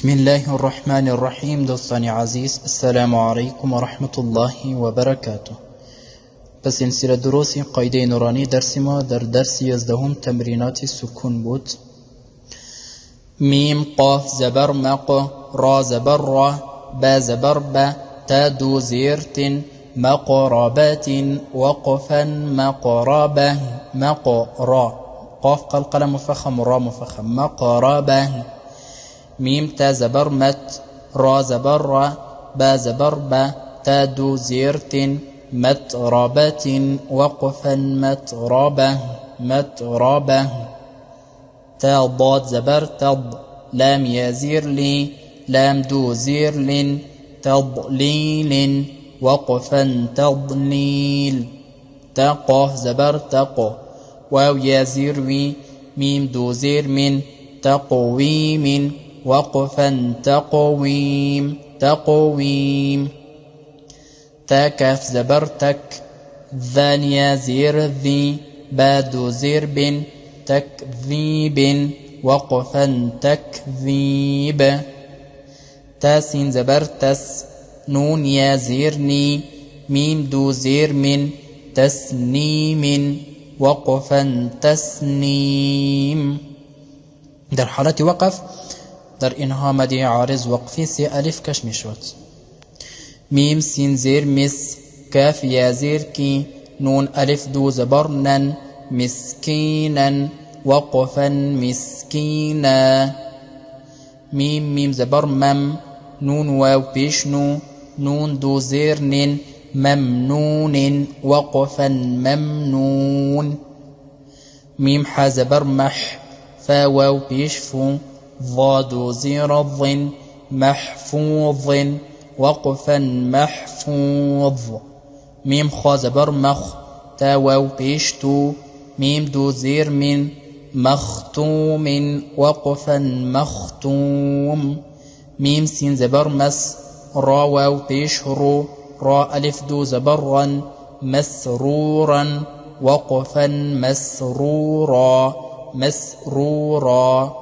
بسم الله الرحمن الرحيم. دوستانی عزیز، السلام عليكم ورحمة الله وبركاته. بس سلسله دروس قاعده نورانی درس ما در درس 11 تمرینات سکون بود. میم قاف زبر مق، را زبر را، با زبر با، تا دو زیرت، مقربات، وقفا مقربه، مقرا، قاف قلقلة مفخم، را مفخم، مقربه. ميم تا زبر مت، را زبر را، با زبر با، تا دو زيرت، متربة، وقفا متربة، متربة. تا ضاد زبر تض، لام يزير لي، لام دو زير لن، تضليل، وقفا تضليل. تا قاف زبر تق، واو يزير وي، ميم دو زير من، تقويم، وقفا تقويم، تقويم. تا كاف زبر تك، ذانيا زير ذي، بادو زير بن، تكذيب، وقفا تكذيب. تا سين زبر تس، نون يا زيرني، ميم دو زير من، تسنيم، وقفا تسنيم. در حالة وقف در اینها مدی عارض وقفی سی الف کش می شود. میم سین زیر مس، کاف یا زیر کی، نون الف دو زبر نن، مسکینا، وقفا مسکینا. میم زبر مم، نون واو پیشنو، نون دو زیر نن، ممنون، وقفا ممنون. میم ح زبر مح، فا واو بيشفو، ضاد زير ضن، محفوظ، وقفا محفوظ. ميم خا زبر مخ، تا واو بيشتو، ميم دو زير من، مختوم، وقفا مختوم. ميم سين زبر مس، را واو بيشرو، را ألف دو زبرا، مسرورا، وقفا مسرورا، مسرورا.